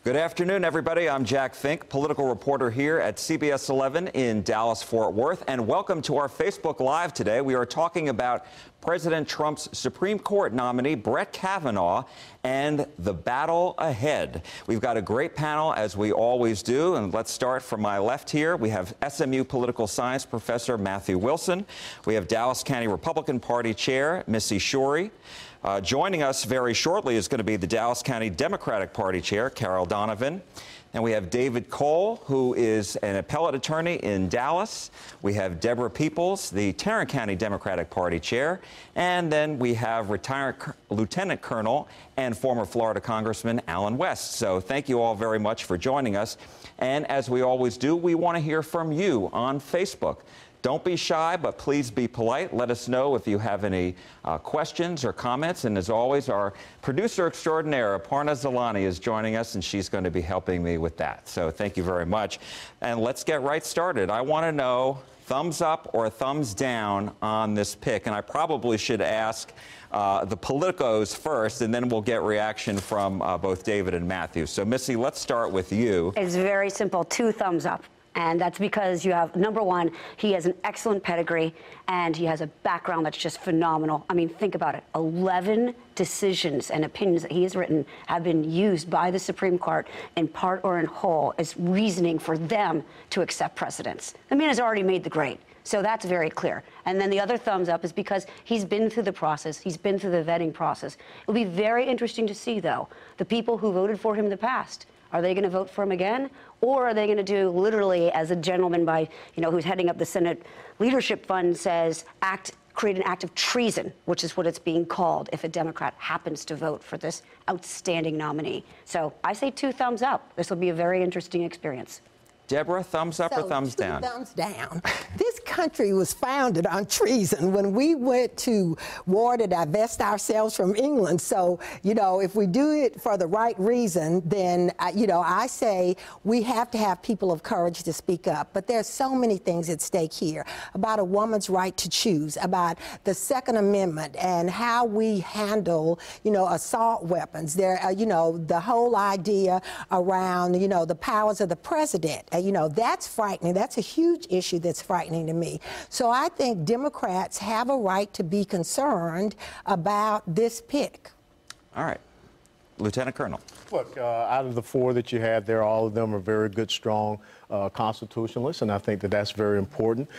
Good afternoon, everybody. I'm Jack Fink, political reporter here at CBS 11 in Dallas-Fort Worth, and welcome to our Facebook Live today. We are talking about President Trump's Supreme Court nominee, Brett Kavanaugh, and the battle ahead. We've got a great panel, as we always do, and let's start from my left here. We have SMU political science professor Matthew Wilson. We have Dallas County Republican Party Chair Missy Shorey. Joining us very shortly is going to be the Dallas County Democratic Party Chair, Donovan. And we have David Cole, who is an appellate attorney in Dallas. We have Deborah Peoples, the Tarrant County Democratic Party Chair. And then we have retired Lieutenant Colonel and former Florida Congressman Allen West. So thank you all very much for joining us. And as we always do, we want to hear from you on Facebook. Don't be shy, but please be polite. Let us know if you have any questions or comments. And as always, our producer extraordinaire, Aparna Zalani, is joining us, and she's going to be helping me with that. So thank you very much. And let's get right started. I want to know thumbs up or thumbs down on this pick. And I probably should ask the politicos first, and then we'll get reaction from both David and Matthew. So, Missy, let's start with you. It's very simple. 2 thumbs up. And that's because you have, number one, he has an excellent pedigree, and he has a background that's just phenomenal. I mean, think about it. 11 decisions and opinions that he has written have been used by the Supreme Court in part or in whole as reasoning for them to accept precedents. The man has already made the grade. So that's very clear. And then the other thumbs up is because he's been through the process. He's been through the vetting process. It'll be very interesting to see, though, the people who voted for him in the past. Are they going to vote for him again? Or are they going to do literally, as a gentleman who's heading up the Senate Leadership Fund says, create an act of treason, which is what it's being called if a Democrat happens to vote for this outstanding nominee. So I say 2 thumbs up. This will be a very interesting experience. Deborah, thumbs up or thumbs down? Thumbs down. This country was founded on treason when we went to war to divest ourselves from England. So, if we do it for the right reason, then, I say we have to have people of courage to speak up. But there's so many things at stake here about a woman's right to choose, about the Second Amendment and how we handle, assault weapons. There, the whole idea around, the powers of the president. That's frightening. That's a huge issue that's frightening to me. So I think Democrats have a right to be concerned about this pick. All right. Lieutenant Colonel. Look, out of the 4 that you had there, all of them are very good, strong constitutionalists, and I think that that's very important.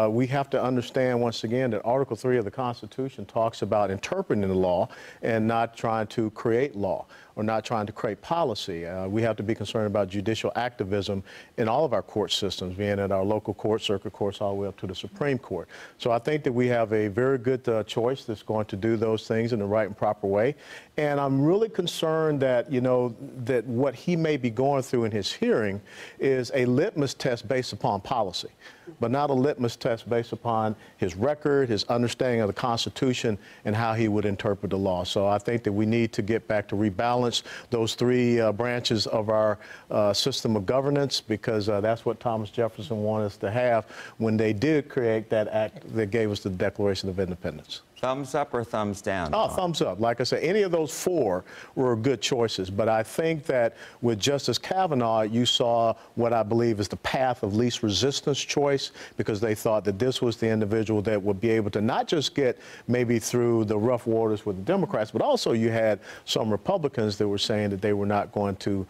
We have to understand, once again, that Article 3 of the Constitution talks about interpreting the law and not trying to create law or not trying to create policy. We have to be concerned about judicial activism in all of our court systems, being at our local court, circuit courts, all the way up to the Supreme Court. So I think that we have a very good choice that's going to do those things in the right and proper way. And I'm really concerned that, that what he may be going through in his hearing is a litmus test based upon policy, but not a litmus test based upon his record, his understanding of the Constitution, and how he would interpret the law. So I think that we need to get back to rebalance those 3 branches of our system of governance, because that's what Thomas Jefferson wanted us to have when they did create that act that gave us the Declaration of Independence. Thumbs up or thumbs down? Oh, thumbs up. Like I said, any of those 4 were good choices. But I think that with Justice Kavanaugh, you saw what I believe is the path of least resistance choice, because they thought that this was the individual that would be able to not just get maybe through the rough waters with the Democrats, but also you had some Republicans that were saying that they were not going to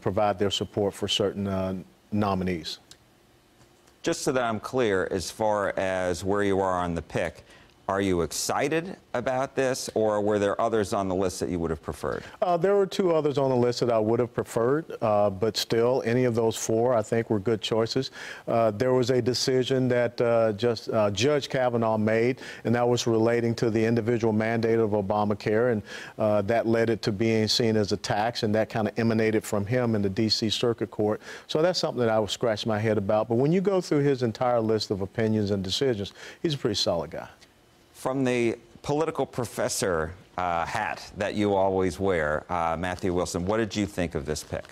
provide their support for certain nominees. Just so that I'm clear, as far as where you are on the pick, are you excited about this, or were there others on the list that you would have preferred? There were 2 others on the list that I would have preferred, but still, any of those 4, I think, were good choices. There was a decision that Judge Kavanaugh made, and that was relating to the individual mandate of Obamacare, and that led it to being seen as a tax, and that kind of emanated from him in the D.C. Circuit Court. So that's something that I would scratch my head about. But when you go through his entire list of opinions and decisions, he's a pretty solid guy. From the political professor hat that you always wear, Matthew Wilson, what did you think of this pick?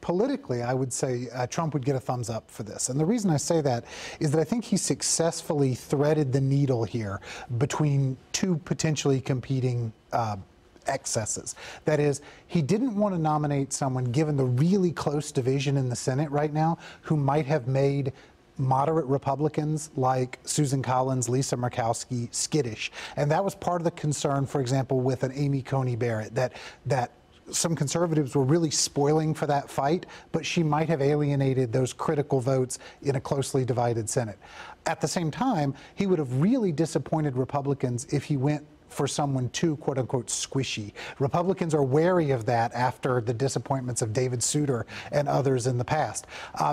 Politically, I would say Trump would get a thumbs up for this. And the reason I say that is that I think he successfully threaded the needle here between 2 potentially competing excesses. That is, he didn't want to nominate someone, given the really close division in the Senate right now, who might have made moderate Republicans like Susan Collins, Lisa Murkowski skittish. And that was part of the concern, for example, with an Amy Coney Barrett, that some conservatives were really spoiling for that fight, but she might have alienated those critical votes in a closely divided Senate. At the same time, he would have really disappointed Republicans if he went for someone too, quote unquote, squishy. Republicans are wary of that after the disappointments of David Souter and others in the past.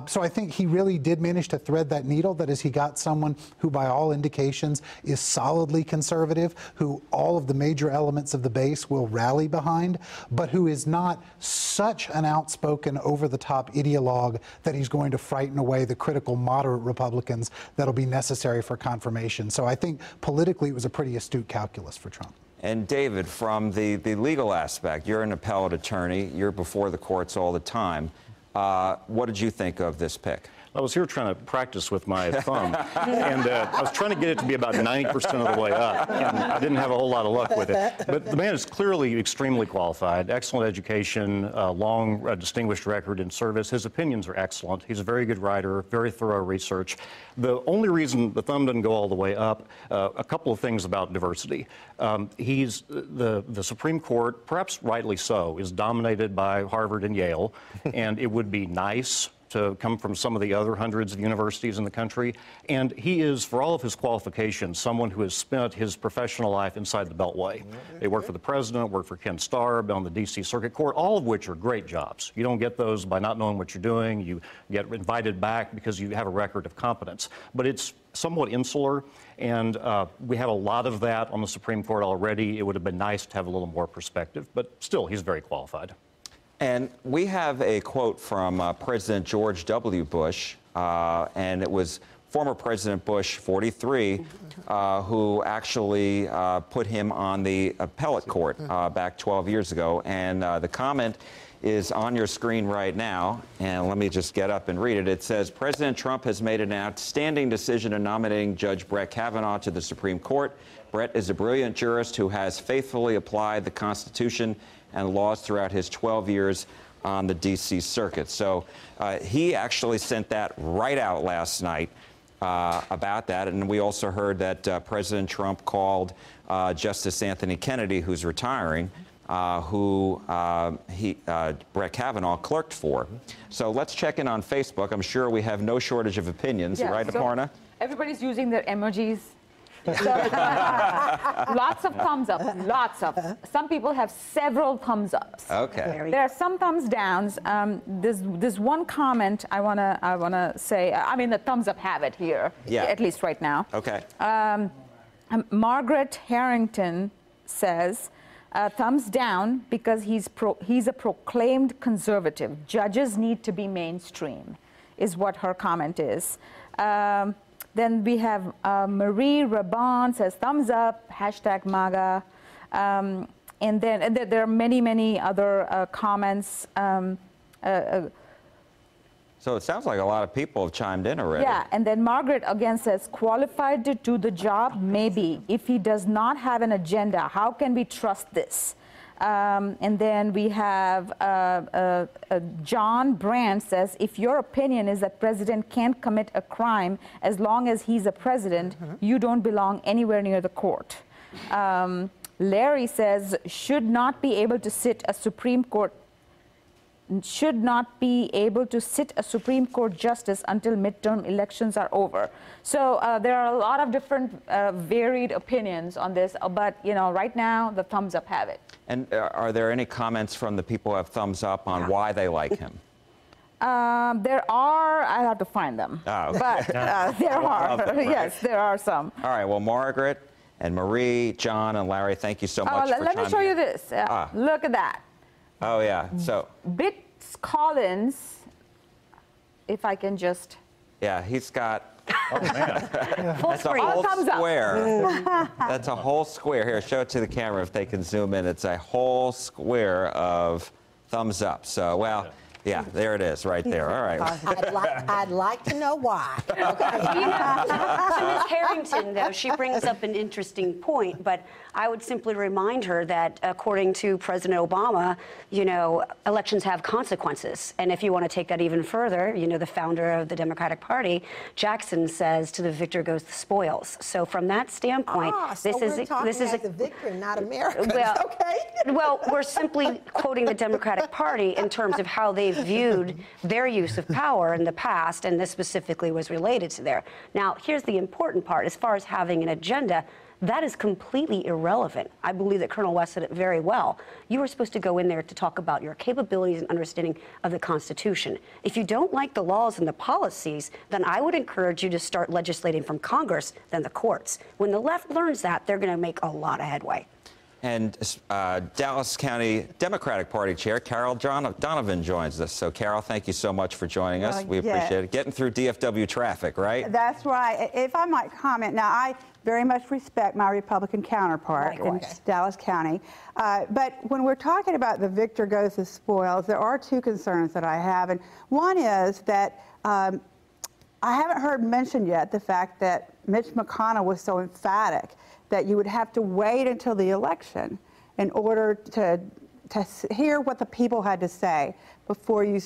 So I think he really did manage to thread that needle. That is, he got someone who, by all indications, is solidly conservative, who all of the major elements of the base will rally behind, but who is not such an outspoken, over-the-top ideologue that he's going to frighten away the critical moderate Republicans that'll be necessary for confirmation. So I think politically it was a pretty astute calculus for Trump. And David, from the legal aspect, you're an appellate attorney, you're before the courts all the time. What did you think of this pick? I was here trying to practice with my thumb, and I was trying to get it to be about 90% of the way up, and I didn't have a whole lot of luck with it. But the man is clearly extremely qualified, excellent education, long distinguished record in service. His opinions are excellent. He's a very good writer, very thorough research. The only reason the thumb doesn't go all the way up, a couple of things about diversity. He's the Supreme Court, perhaps rightly so, is dominated by Harvard and Yale, and it would be nice to come from some of the other hundreds of universities in the country. And he is, for all of his qualifications, someone who has spent his professional life inside the Beltway. They work for the president, work for Ken Starr, been on the D.C. Circuit Court, all of which are great jobs. You don't get those by not knowing what you're doing. You get invited back because you have a record of competence. But it's somewhat insular, and we have a lot of that on the Supreme Court already. It would have been nice to have a little more perspective, but still, he's very qualified. And we have a quote from President George W. Bush, and it was former President Bush, 43, who actually put him on the appellate court back 12 years ago. And the comment is on your screen right now, and let me just get up and read it. It says, President Trump has made an outstanding decision in nominating Judge Brett Kavanaugh to the Supreme Court. Brett is a brilliant jurist who has faithfully applied the Constitution and laws throughout his 12 years on the D.C. Circuit. So he actually sent that right out last night about that. And we also heard that President Trump called Justice Anthony Kennedy, who's retiring, who Brett Kavanaugh clerked for. So let's check in on Facebook. I'm sure we have no shortage of opinions, right, Aparna? Everybody's using their emojis. So, lots of thumbs up, lots of. Some people have several thumbs ups. Okay. There are some thumbs downs. There's one comment I wanna say. I mean, the thumbs up have it here, at least right now. Okay. Margaret Harrington says, thumbs down because he's a proclaimed conservative. Judges need to be mainstream, is what her comment is. Then we have Marie Raban says thumbs up, hashtag MAGA. And then there are many other comments. So it sounds like a lot of people have chimed in already. Yeah, and then Margaret again says, qualified to do the job? Maybe. If he does not have an agenda, how can we trust this? And then we have John Brand says, if your opinion is that president can't commit a crime as long as he's a president, you don't belong anywhere near the court. Larry says, should not be able to sit a Supreme Court justice until midterm elections are over. So there are a lot of different varied opinions on this, but right now the thumbs up have it. And are there any comments from the people who have thumbs up on why they like him? There are, I have to find them. Oh, okay. But there are, yes, there are some. All right, well, Margaret and Marie, John, and Larry, thank you so much for let me show you in. this. Look at that. Oh, yeah, so. Bits Collins, if I can just. Yeah, he's got. Oh, man. That's a whole square. That's a whole square. Here, show it to the camera if they can zoom in. It's a whole square of thumbs up. So, well, Yeah, there it is, right there. All right. I'd like to know why. You know, to Ms. Harrington, though, she brings up an interesting point, but I would simply remind her that according to President Obama, you know, elections have consequences. And if you want to take that even further, you know, the founder of the Democratic Party, Jackson, says to the victor goes the spoils. So from that standpoint, so this is the victor, not America. Well, okay. well, we're simply quoting the Democratic Party in terms of how they viewed their use of power in the past, and this specifically was related to there. Now, here's the important part. As far as having an agenda, that is completely irrelevant. I believe that Colonel West said it very well. You were supposed to go in there to talk about your capabilities and understanding of the Constitution. If you don't like the laws and the policies, then I would encourage you to start legislating from Congress than the courts. When the left learns that, they're going to make a lot of headway. And Dallas County Democratic Party Chair Carol Donovan joins us. So, Carol, thank you so much for joining us. We appreciate it. Getting through DFW traffic, right? That's right. If I might comment, now I very much respect my Republican counterpart in Dallas County. But when we're talking about the victor goes the spoils, there are two concerns that I have. And one is that I haven't heard mentioned yet the fact that Mitch McConnell was so emphatic that you would have to wait until the election in order to hear what the people had to say before you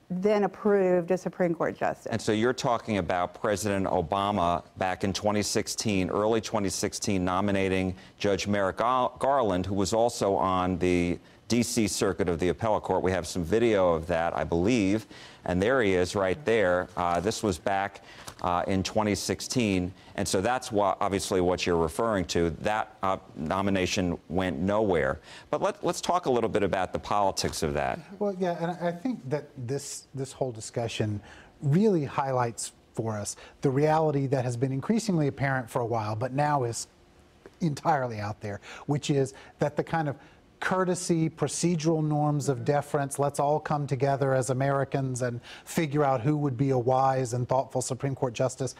then approved a Supreme Court justice. And so you're talking about President Obama back in 2016, early 2016, nominating Judge Merrick Garland, who was also on the D.C. Circuit of the Appellate Court. We have some video of that, I believe, and there he is right there. This was back in 2016, and so that's obviously what you're referring to. That nomination went nowhere. But let's talk a little bit about the politics of that. Well, yeah, and I think that this whole discussion really highlights for us the reality that has been increasingly apparent for a while, but now is entirely out there, which is that the kind of courtesy, procedural norms of deference, let's all come together as Americans and figure out who would be a wise and thoughtful Supreme Court justice,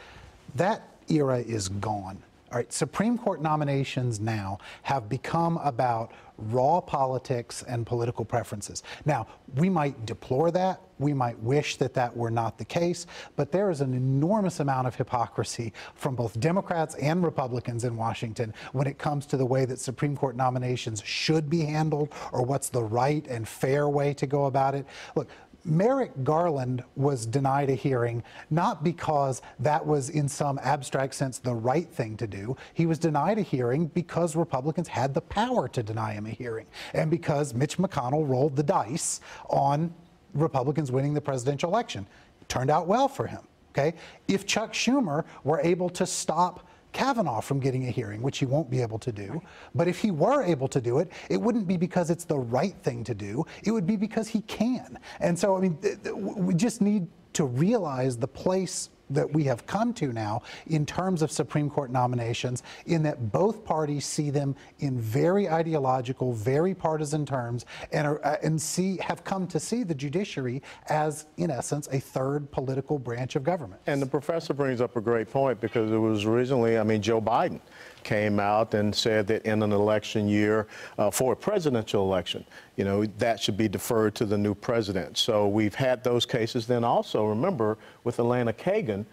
that era is gone. All right, Supreme Court nominations now have become about raw politics and political preferences. Now, we might deplore that, we might wish that that were not the case, but there is an enormous amount of hypocrisy from both Democrats and Republicans in Washington when it comes to the way that Supreme Court nominations should be handled or what's the right and fair way to go about it. Look, Merrick Garland was denied a hearing not because that was in some abstract sense the right thing to do. He was denied a hearing because Republicans had the power to deny him a hearing and because Mitch McConnell rolled the dice on Republicans winning the presidential election. It turned out well for him, okay? If Chuck Schumer were able to stop Kavanaugh from getting a hearing, which he won't be able to do. But if he were able to do it, it wouldn't be because it's the right thing to do. It would be because he can. And so, I mean, we just need to realize the place that we have come to now in terms of Supreme Court nominations, in that both parties see them in very ideological, very partisan terms, and have come to see the judiciary as, in essence, a third political branch of government. And the professor brings up a great point, because it was originally, I mean, Joe Biden came out and said that in an election year, for a presidential election, you know, that should be deferred to the new president. So we've had those cases. Then also, remember, with Elena Kagan,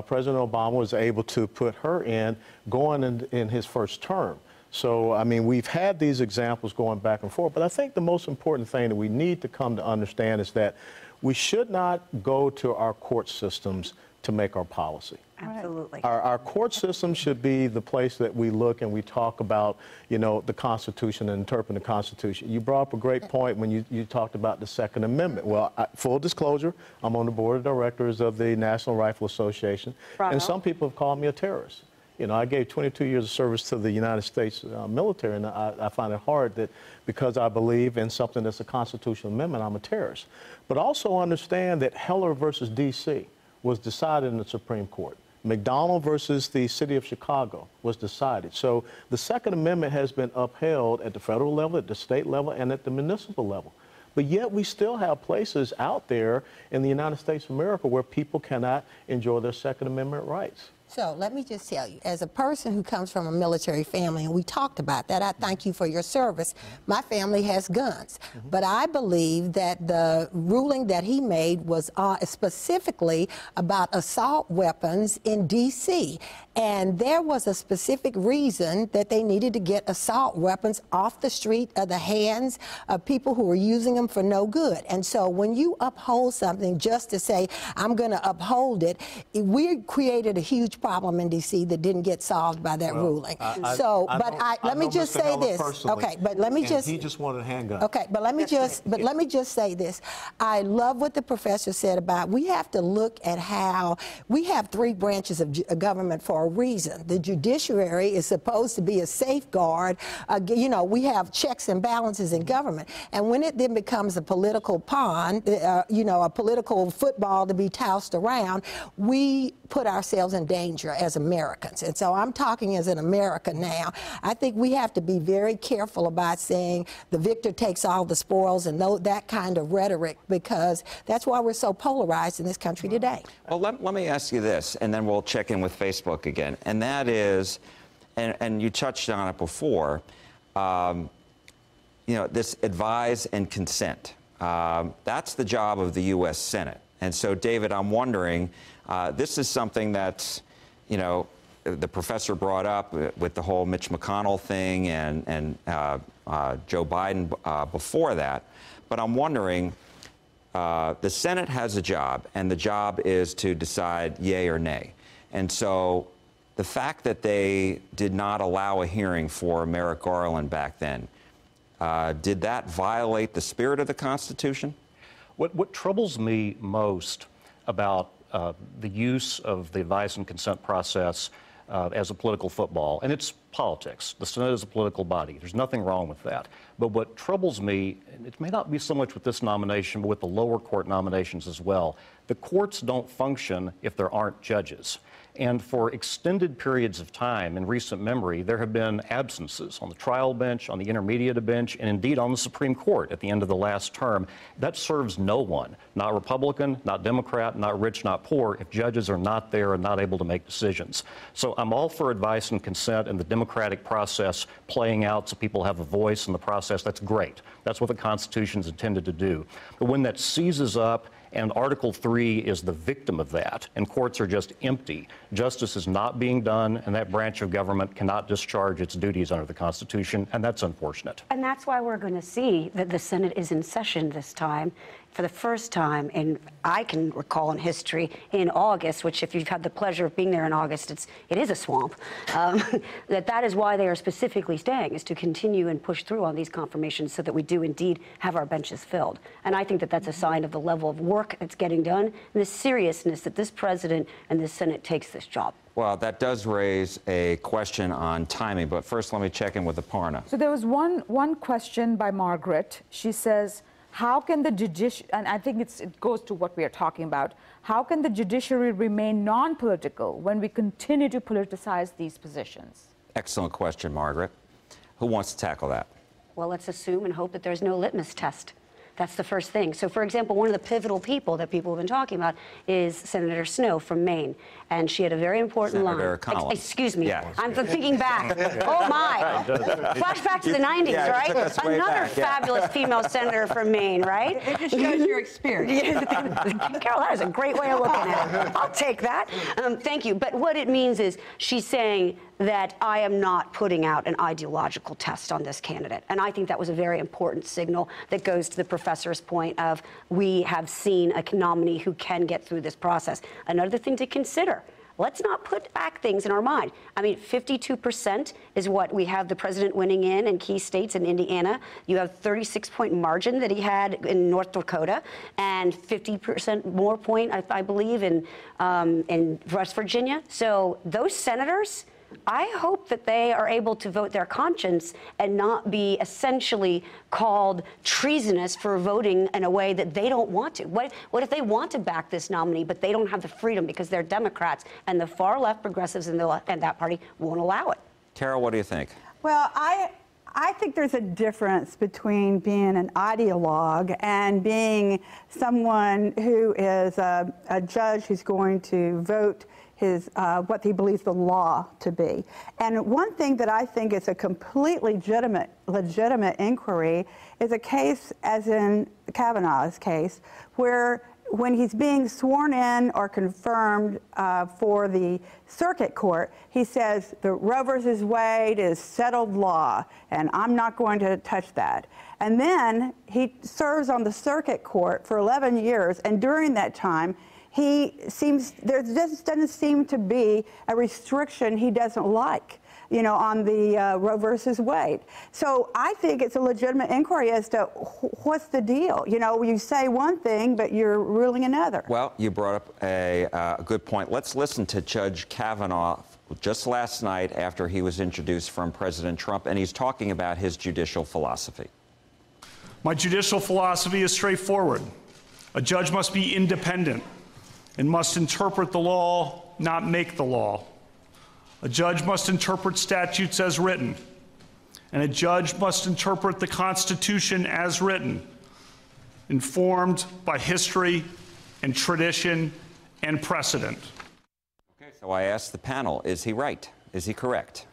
President Obama was able to put her in going in his first term. So, I mean, we've had these examples going back and forth. But I think the most important thing that we need to come to understand is that we should not go to our court systems to make our policy. Absolutely. Our court system should be the place that we look and we talk about, you know, the Constitution and interpret the Constitution. You brought up a great point when you talked about the Second Amendment. Well, full disclosure, I'm on the board of directors of the National Rifle Association, and some people have called me a terrorist. You know, I gave 22 years of service to the United States military, and I find it hard that because I believe in something that's a constitutional amendment, I'm a terrorist. But also understand that Heller versus D.C. was decided in the Supreme Court. McDonald versus the city of Chicago was decided. So the Second Amendment has been upheld at the federal level, at the state level, and at the municipal level. But yet we still have places out there in the United States of America where people cannot enjoy their Second Amendment rights. So let me just tell you, as a person who comes from a military family, and we talked about that, I thank you for your service. My family has guns, but I believe that the ruling that he made was specifically about assault weapons in D.C., and there was a specific reason that they needed to get assault weapons off the street of the hands of people who were using them for no good. And so when you uphold something just to say, I'm going to uphold it, we created a huge problem in D.C. that didn't get solved by that ruling. Let me just say this. Okay, but let me just. He just wanted a handgun. Okay, but let me just say this. I love what the professor said about we have to look at how we have three branches of government for a reason. The judiciary is supposed to be a safeguard. You know, we have checks and balances in government, and when it then becomes a political pond, you know, a political football to be tossed around, we put ourselves in danger as Americans. And so I'm talking as an American now. I think we have to be very careful about saying the victor takes all the spoils and that kind of rhetoric, because that's why we're so polarized in this country today. Well, let me ask you this, and then we'll check in with Facebook again. And that is, and you touched on it before, you know, this advise and consent. That's the job of the U.S. Senate. And so, David, I'm wondering, this is something that's, you know, the professor brought up with the whole Mitch McConnell thing and Joe Biden before that. But I'm wondering, the Senate has a job, and the job is to decide yay or nay. And so the fact that they did not allow a hearing for Merrick Garland back then, did that violate the spirit of the Constitution? What troubles me most about the use of the advice and consent process as a political football, and it's politics. The Senate is a political body. There's nothing wrong with that. But what troubles me, and it may not be so much with this nomination, but with the lower court nominations as well, the courts don't function if there aren't judges. And for extended periods of time in recent memory, there have been absences on the trial bench, on the intermediate bench, and indeed on the Supreme Court at the end of the last term. That serves no one, not Republican, not Democrat, not rich, not poor, if judges are not there and not able to make decisions. So I'm all for advice and consent and the democratic process playing out so people have a voice in the process. That's great. That's what the Constitution is intended to do. But when that seizes up and Article 3 is the victim of that, and courts are just empty, justice is not being done, and that branch of government cannot discharge its duties under the Constitution, and that's unfortunate. And that's why we're going to see that the Senate is in session this time, for the first time in, I can recall in history, in August, which if you've had the pleasure of being there in August, it is a swamp. That is why they are specifically staying, is to continue and push through on these confirmations so that we do indeed have our benches filled. And I think that that's a sign of the level of work that's getting done and the seriousness that this president and the Senate takes this job. Well, that does raise a question on timing, but first let me check in with Aparna. So there was one question by Margaret. She says, how can the judiciary, and I think it goes to what we are talking about, how can the judiciary remain non-political when we continue to politicize these positions? Excellent question, Margaret. Who wants to tackle that? Well, let's assume and hope that there's no litmus test. That's the first thing. So, for example, one of the pivotal people that people have been talking about is Senator Snowe from Maine. And she had a very important line. Excuse me. Yeah. I'm thinking back. Oh, my. Flashback to the 90s, right? Another fabulous female senator from Maine, right? It just shows your experience. Carol, that is a great way of looking at it. I'll take that. Thank you. But what it means is she's saying that I am not putting out an ideological test on this candidate. And I think that was a very important signal that goes to the professor's point of we have seen a nominee who can get through this process. Another thing to consider, let's not put back things in our mind. I mean, 52% is what we have the president winning in key states in Indiana. You have 36-point margin that he had in North Dakota, and 50% more point, I believe, in West Virginia. So those senators, I hope that they are able to vote their conscience and not be essentially called treasonous for voting in a way that they don't want to. What if they want to back this nominee, but they don't have the freedom because they're Democrats and the far left progressives and that party won't allow it? Carol, what do you think? Well, I think there's a difference between being an ideologue and being someone who is a judge who's going to vote what he believes the law to be. And one thing that I think is a completely legitimate inquiry is a case, as in Kavanaugh's case, where when he's being sworn in or confirmed for the circuit court, he says the Roe versus Wade is settled law, and I'm not going to touch that. And then he serves on the circuit court for 11 years, and during that time, there just doesn't seem to be a restriction he doesn't like, you know, on the Roe versus Wade. So I think it's a legitimate inquiry as to what's the deal. You know, you say one thing, but you're ruling another. Well, you brought up a good point. Let's listen to Judge Kavanaugh just last night after he was introduced from President Trump, and he's talking about his judicial philosophy. My judicial philosophy is straightforward. A judge must be independent and must interpret the law, not make the law. A judge must interpret statutes as written, and a judge must interpret the Constitution as written, informed by history and tradition and precedent. Okay, so I asked the panel, is he right? Is he correct?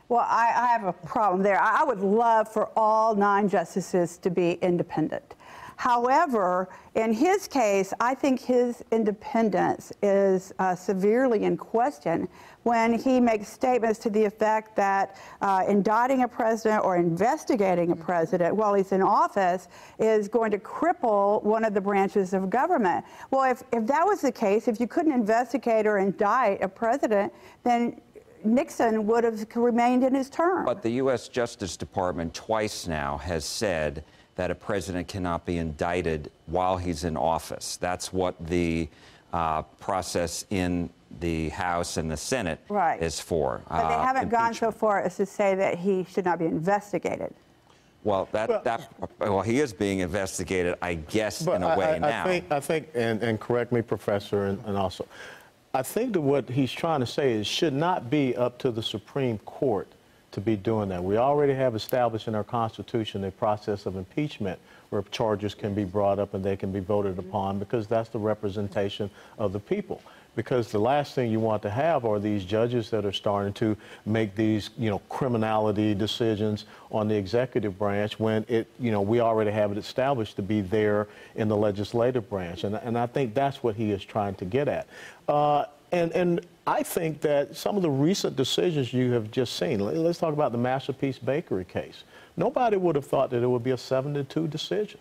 Well, I have a problem there. I would love for all 9 justices to be independent. However, in his case, I think his independence is severely in question when he makes statements to the effect that indicting a president or investigating a president while he's in office is going to cripple one of the branches of government. Well, if that was the case, if you couldn't investigate or indict a president, then Nixon would have remained in his term. But the U.S. Justice Department twice now has said that a president cannot be indicted while he's in office. That's what the process in the House and the Senate is for. But they haven't gone so far as to say that he should not be investigated. Well, well, he is being investigated, I guess, in a way now. I think, and correct me, Professor, and also, I think that what he's trying to say is should not be up to the Supreme Court to be doing that. We already have established in our Constitution a process of impeachment where charges can be brought up and they can be voted upon because that's the representation of the people. Because the last thing you want to have are these judges that are starting to make these, criminality decisions on the executive branch when we already have it established to be there in the legislative branch. And I think that's what he is trying to get at. And I think that some of the recent decisions you have just seen, let's talk about the Masterpiece Bakery case. Nobody would have thought that it would be a 7-2 decision.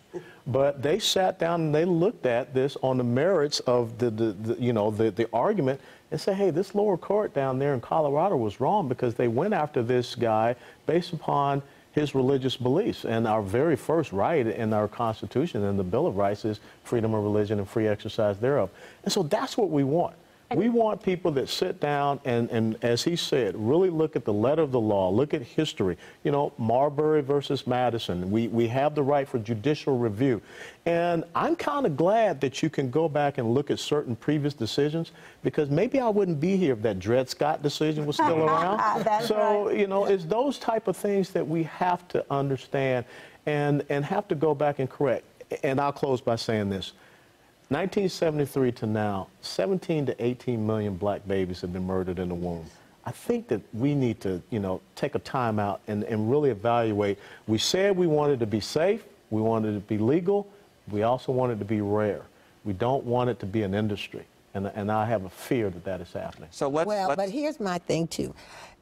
But they sat down and they looked at this on the merits of the argument and said, hey, this lower court down there in Colorado was wrong because they went after this guy based upon his religious beliefs. And our very first right in our Constitution and the Bill of Rights is freedom of religion and free exercise thereof. And so that's what we want. We want people that sit down and, as he said, really look at the letter of the law, look at history. Marbury versus Madison. We have the right for judicial review. And I'm kind of glad that you can go back and look at certain previous decisions because maybe I wouldn't be here if that Dred Scott decision was still around. So, it's those type of things that we have to understand and have to go back and correct. And I'll close by saying this. 1973 to now, 17 to 18 million black babies have been murdered in the womb. I think that we need to, take a time out and really evaluate. We said we wanted to be safe, we wanted it to be legal, we also wanted it to be rare. We don't want it to be an industry, and I have a fear that that is happening. So let's but here's my thing too.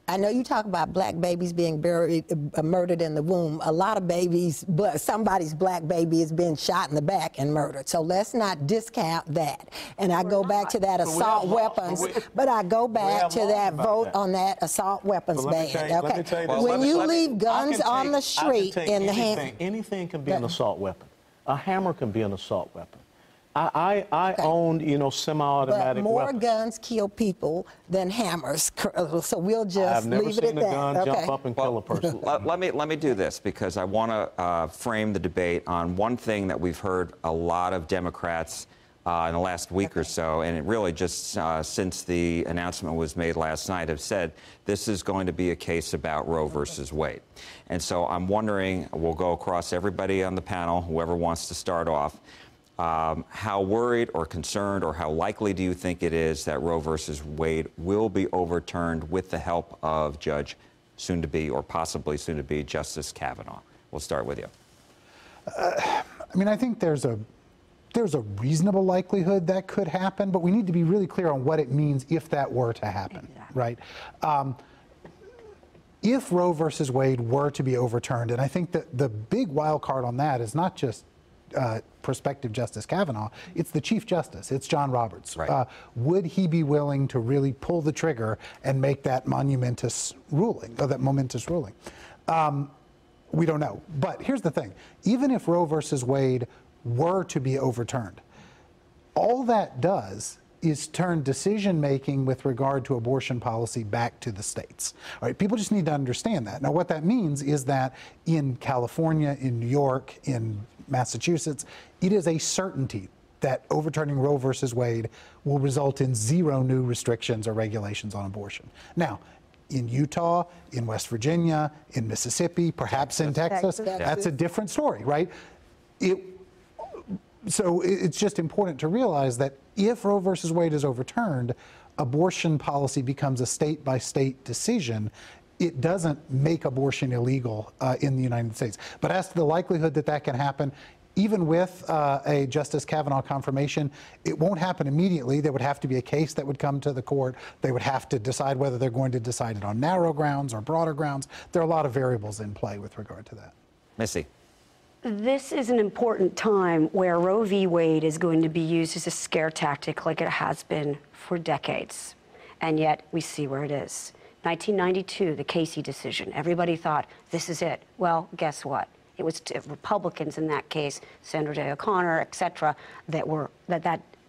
I know you talk about black babies being murdered in the womb. A lot of babies, but somebody's black baby is being shot in the back and murdered. So let's not discount that. And I go back to that assault weapons, but I go back to that vote on that assault weapons ban. Okay. When you leave guns on the street in the hand, anything can be an assault weapon. A hammer can be an assault weapon. I owned, semi-automatic but more weapons. guns kill people than hammers, so we'll just leave it at that. I've never seen a gun jump up and kill a person. Let me do this because I want to frame the debate on one thing that we've heard a lot of Democrats in the last week or so, and it really just since the announcement was made last night have said this is going to be a case about Roe versus Wade. And so I'm wondering, we'll go across everybody on the panel, whoever wants to start off. How worried or concerned or how likely do you think it is that Roe versus Wade will be overturned with the help of Judge soon-to-be or possibly soon-to-be Justice Kavanaugh? We'll start with you. I mean, I think there's a reasonable likelihood that could happen, but we need to be really clear on what it means if that were to happen, right? If Roe versus Wade were to be overturned, and I think that the big wild card on that is not just prospective Justice Kavanaugh, it's the Chief Justice, it's John Roberts. Right. Would he be willing to really pull the trigger and make that momentous ruling? We don't know. But here's the thing. Even if Roe versus Wade were to be overturned, all that does is turn decision-making with regard to abortion policy back to the states. All right, people just need to understand that. Now, what that means is that in California, in New York, in Massachusetts, it is a certainty that overturning Roe versus Wade will result in 0 new restrictions or regulations on abortion. Now, in Utah, in West Virginia, in Mississippi, perhaps in Texas, that's a different story, right? So it's just important to realize that if Roe versus Wade is overturned, abortion policy becomes a state-by-state decision. It doesn't make abortion illegal in the United States. But as to the likelihood that that can happen, even with a Justice Kavanaugh confirmation, it won't happen immediately. There would have to be a case that would come to the court. They would have to decide whether they're going to decide it on narrow grounds or broader grounds. There are a lot of variables in play with regard to that. Missy. This is an important time where Roe v. Wade is going to be used as a scare tactic like it has been for decades. And yet we see where it is. 1992, the Casey decision. Everybody thought, this is it. Well, guess what? It was Republicans in that case, Sandra Day O'Connor, et cetera, that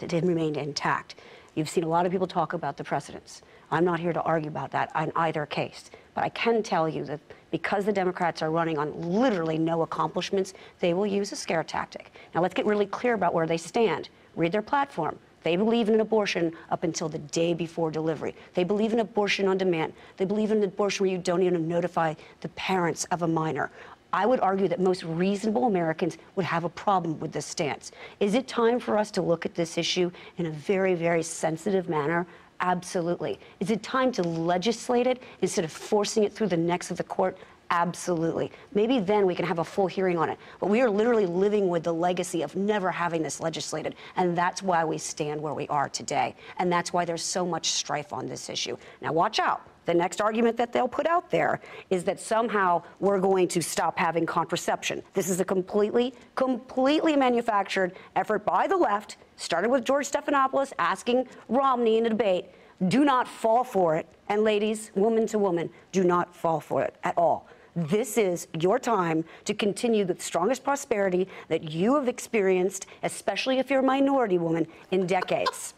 remained intact. You've seen a lot of people talk about the precedents. I'm not here to argue about that in either case. But I can tell you that because the Democrats are running on literally no accomplishments, they will use a scare tactic. Now, let's get really clear about where they stand. Read their platform. They believe in an abortion up until the day before delivery. They believe in abortion on demand. They believe in an abortion where you don't even notify the parents of a minor. I would argue that most reasonable Americans would have a problem with this stance. Is it time for us to look at this issue in a very, very sensitive manner? Absolutely. Is it time to legislate it instead of forcing it through the necks of the court? Absolutely. Maybe then we can have a full hearing on it. But we are literally living with the legacy of never having this legislated. And that's why we stand where we are today. And that's why there's so much strife on this issue. Now, watch out. The next argument that they'll put out there is that somehow we're going to stop having contraception. This is a completely manufactured effort by the left, started with George Stephanopoulos asking Romney in a debate. Do not fall for it. And ladies, woman to woman, do not fall for it at all. This is your time to continue the strongest prosperity that you have experienced, especially if you're a minority woman, in decades.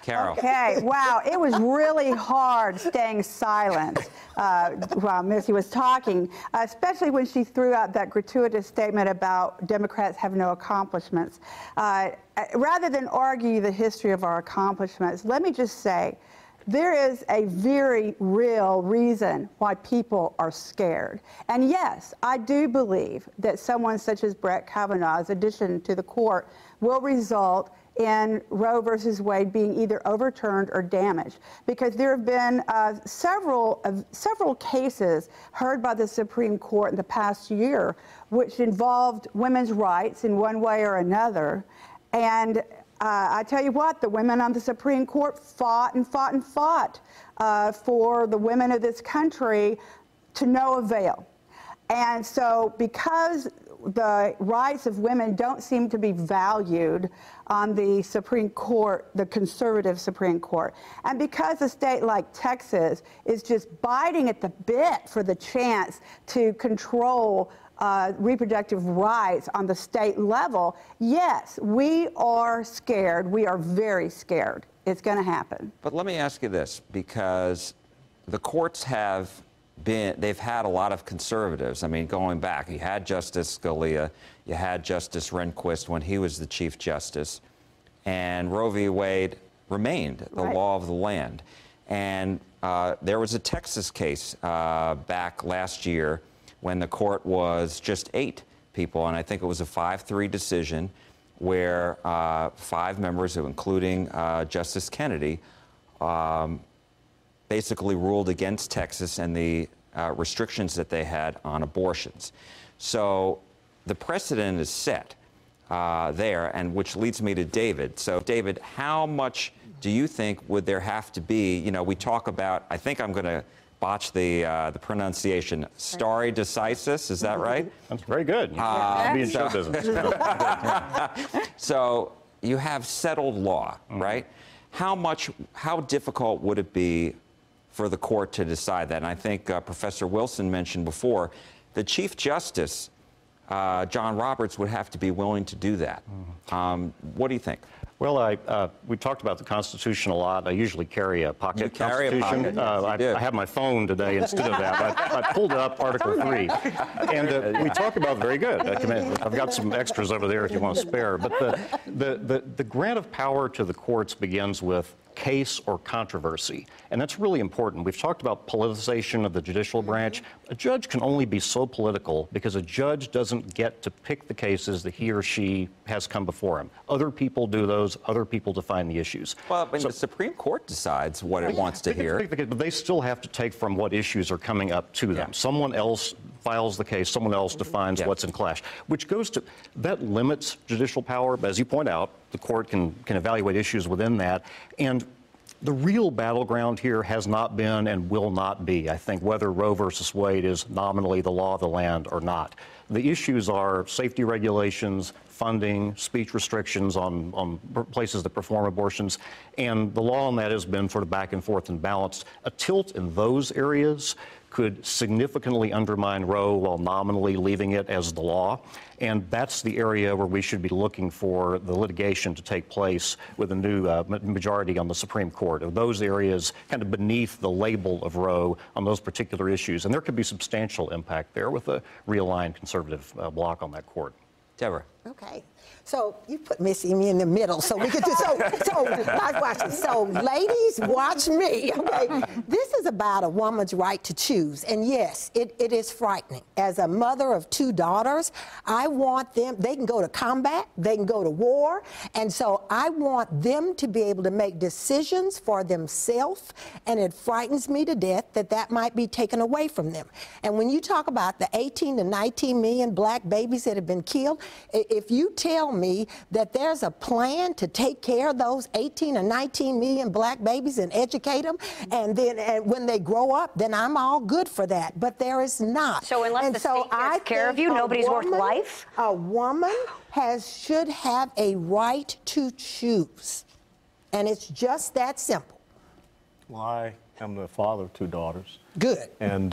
Carol. Okay, wow, it was really hard staying silent while Missy was talking, especially when she threw out that gratuitous statement about Democrats have no accomplishments. Rather than argue the history of our accomplishments, let me just say, there is a very real reason why people are scared. And yes, I do believe that someone such as Brett Kavanaugh's addition to the court will result in Roe versus Wade being either overturned or damaged, because there have been several cases heard by the Supreme Court in the past year which involved women's rights in one way or another. And I tell you what, the women on the Supreme Court fought and fought and fought for the women of this country to no avail. And so because the rights of women don't seem to be valued on the Supreme Court, the conservative Supreme Court, and because a state like Texas is just biting at the bit for the chance to control reproductive rights on the state level, yes, we are scared. We are very scared. It's going to happen. But let me ask you this, because the courts they've had a lot of conservatives. I mean, going back, you had Justice Scalia, you had Justice Rehnquist when he was the Chief Justice, and Roe v. Wade remained the law of the land. And there was a Texas case back last year when the court was just 8 people, and I think it was a 5-3 decision, where 5 members, including Justice Kennedy, basically ruled against Texas and the restrictions that they had on abortions. So the precedent is set there, and which leads me to David. So, David, how much do you think would there have to be? You know, we talk about, I think I'm going to botch the pronunciation, stare decisis, is that right? That's very good. Be in show business. So you have settled law, right? How difficult would it be for the court to decide that? And I think Professor Wilson mentioned before, the Chief Justice, John Roberts, would have to be willing to do that. What do you think? Well, we talked about the Constitution a lot. I usually carry a pocket Constitution. I have my phone today instead of that. I pulled up Article 3. And we talk about very good. I've got some extras over there if you want to spare. But the grant of power to the courts begins with case or controversy. And that's really important. We've talked about politicization of the judicial branch. A judge can only be so political because a judge doesn't get to pick the cases that he or she has come before him. Other people do those. Other people define the issues. Well, I mean, the Supreme Court decides what it wants to hear. But they still have to take from what issues are coming up to them. Someone else files the case. Someone else defines what's in clash, which goes to, that limits judicial power. But as you point out, the court can evaluate issues within that. And the real battleground here has not been and will not be, I think, whether Roe versus Wade is nominally the law of the land or not. The issues are safety regulations, funding, speech restrictions on places that perform abortions, and the law on that has been sort of back and forth and balanced. A tilt in those areas could significantly undermine Roe while nominally leaving it as the law. And that's the area where we should be looking for the litigation to take place with a new majority on the Supreme Court, of those areas kind of beneath the label of Roe on those particular issues. And there could be substantial impact there with a realigned conservative bloc on that court. Deborah. Okay. So you put Missy and me in the middle, so we could just, so ladies, watch me, okay? This is about a woman's right to choose, and yes, it is frightening. As a mother of 2 daughters, I want them, they can go to combat, they can go to war, and so I want them to be able to make decisions for themselves, and it frightens me to death that that might be taken away from them. And when you talk about the 18 to 19 million black babies that have been killed, if you tell me that there's a plan to take care of those 18 or 19 million black babies and educate them, and then when they grow up, then I'm all good for that. But there is not. So unless the state takes care of you, nobody's worth life? A woman should have a right to choose. And it's just that simple. Well, I am the father of 2 daughters. Good. And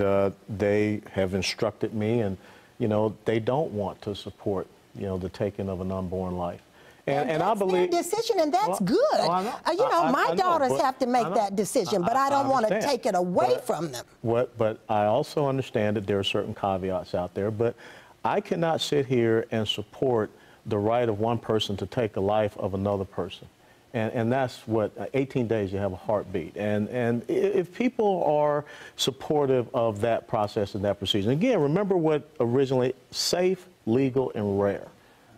they have instructed me, and, you know, they don't want to support, you know, the taking of an unborn life. And I believe their decision, and that's good. Well, my daughters have to make that decision, but I don't want to take it away from them. But I also understand that there are certain caveats out there, but I cannot sit here and support the right of one person to take the life of another person. And that's what, 18 days you have a heartbeat. And if people are supportive of that process and that procedure, again, remember what originally safe, legal, and rare.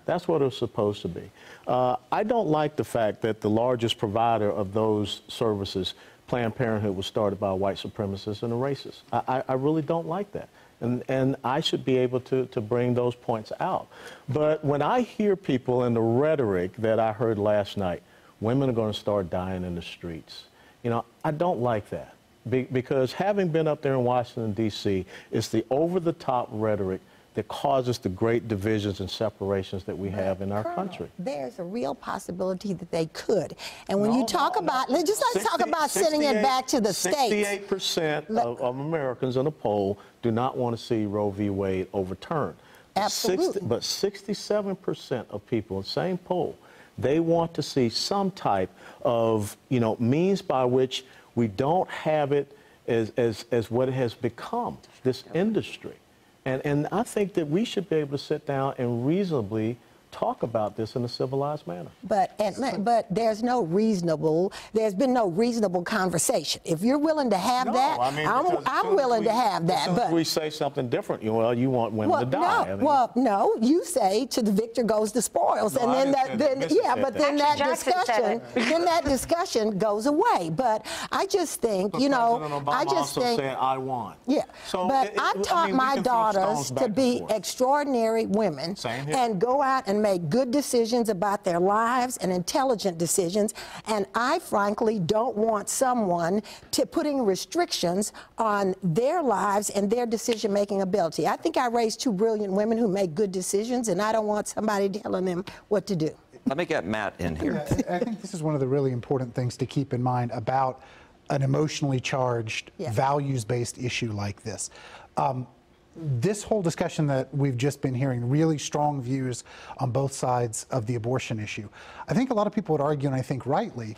That's what it was supposed to be. I don't like the fact that the largest provider of those services, Planned Parenthood, was started by a white supremacist and a racist. I really don't like that. And I should be able to bring those points out. But when I hear people in the rhetoric that I heard last night, women are going to start dying in the streets. You know, I don't like that. Because having been up there in Washington, D.C., it's the over-the-top rhetoric that causes the great divisions and separations that we have in our country. There's a real possibility that they could. And when you talk about, let's talk about sending it back to the states. 68% of Americans in a poll do not want to see Roe v. Wade overturned. Absolutely. But 67% of people in the same poll, they want to see some type of, you know, means by which we don't have it as what it has become, this industry. And I think that we should be able to sit down and reasonably talk about this in a civilized manner. But there's been no reasonable conversation. If you're willing to have that, I mean, I'm willing to have that. But we say something different, you want women to die. No, you say to the victor goes the spoils, and then that discussion goes away. But I just think, President Obama said, I want. Yeah. So I've taught my daughters to be extraordinary women and go out and make good decisions about their lives and intelligent decisions. And I frankly don't want someone putting restrictions on their lives and their decision-making ability. I think I raised two brilliant women who make good decisions, and I don't want somebody telling them what to do. Let me get Matt in here. I think this is one of the really important things to keep in mind about an emotionally charged, values-based issue like this. This whole discussion that we've just been hearing, really strong views on both sides of the abortion issue. I think a lot of people would argue, and I think rightly,